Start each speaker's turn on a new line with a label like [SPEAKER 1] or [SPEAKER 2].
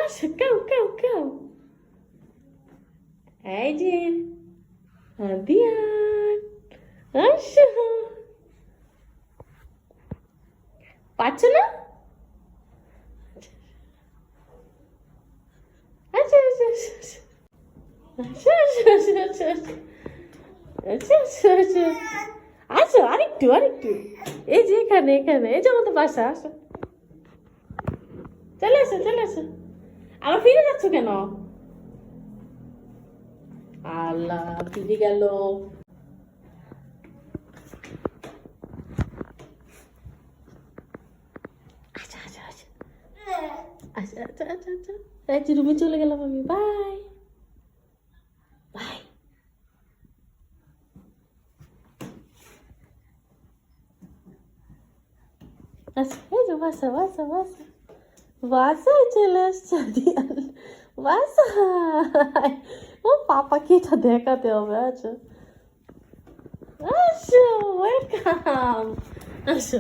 [SPEAKER 1] আসো, cow cow cow. এই যে হাদিয়ান, আসো। পাচ্ছ না? আচ্ছা আচ্ছা আচ্ছা আচ্ছা আচ্ছা আচ্ছা আচ্ছা আচ্ছা আচ্ছা আচ্ছা, আরেকটু আরেকটু। এই যে এখানে এখানে, এই যে আমাদের বাসা, আসো, চলে আসো চলে আসো। আবার ফিরে যাচ্ছ কেন? আল্লাহ, ফিরে গেল। আচ্ছা আচ্ছা আচ্ছা আচ্ছা আচ্ছা আচ্ছা আচ্ছা, এই যে রুমে চলে গেলাম আমি, বাই বাই। আচ্ছা, এই যে বাসা বাসা বাসা, বাসায় চলে আসছে দিয়ান, বাসায়। ও পাপাকে এটা দেখাতে হবে। আচ্ছা আসো, ওয়েলকাম, আসো।